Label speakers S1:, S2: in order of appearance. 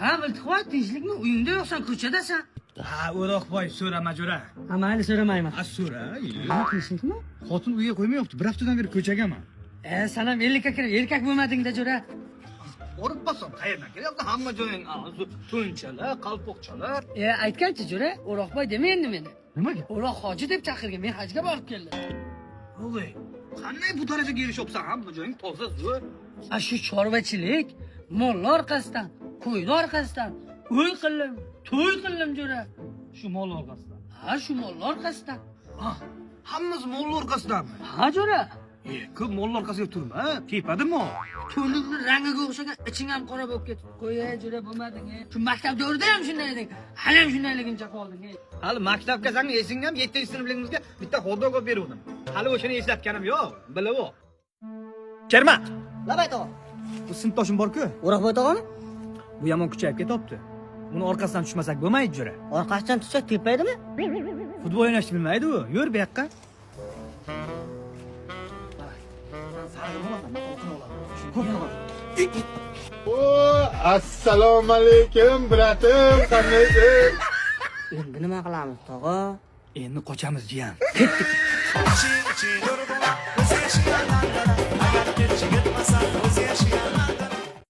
S1: Ha, biltiqvoy, tinchlikmi? Uyingda yo'qsan, ko'chadasan.
S2: Ha, O'roqboy, so'rama jo'ra.
S1: Ha, mayli so'ramayman.
S2: Ha, so'ra.
S1: Tinchlikmi?
S2: Xotin uyga qo'ymayapti. Bir haftadan beri ko'chagaman.
S1: Sen ham ellikka kirib erkak bo'lmading-da, jo'ra.
S2: Borib borsam qayerdan kelyapti? Hamma joying to'nchalar, qalpoqchalar.
S1: Aytganchi, jo'ra, O'roqboy dema endi meni.
S2: Nimaga?
S1: O'roq hoji deb chaqirgan, men hajga borib keldim.
S2: O'g'ay, qanday bu darajaga erishyapsan? Hamma joying toza zo'r.
S1: Shu chorvachilik, mollar orqasidan, qo'ylar orqasidan, uy qildim, to'y qildim, jo'ra.
S2: Shu mol orqasidan.
S1: Ha, shu mollar orqasidan.
S2: Ha, hammasi mol orqasidanmi?
S1: Ha, jo'ra.
S2: Ko'p mol orqasiga turma, tepadimi?
S1: To'ningni rangiga o'xshagan iching ham qora bo'lib ketdi. Qo'y-ey, jo'ra bo'lmading. Shu maktabda o'rda ham shunday eding. Hali ham shundayligimcha qolding.
S2: Hali maktabga sanga esing ham 7-sinfligimizga bitta xodog olib beruvdim. Hali o'shani eslatganim yo'q, bilib ol. Kermat.
S3: Labay tog'a.
S2: Bu sinfdoshim bor-ku.
S3: O'roqboy tog'ami?
S2: Bu yomon kuchayib ketyapti. Buni orqasidan tushmasak bo'lmaydi, jo'ra.
S3: Orqasidan tushsak tepaydimi?
S2: Futbol o'ynashni bilmaydi u. Yur bu yoqqa.
S4: Assalomu alaykum, bratim, qandaysiz?
S3: Endi nima qilamiz, tog'a?
S2: Endi qochamiz, jiyan.
S5: Agar kech yetmasa o'zi yashagan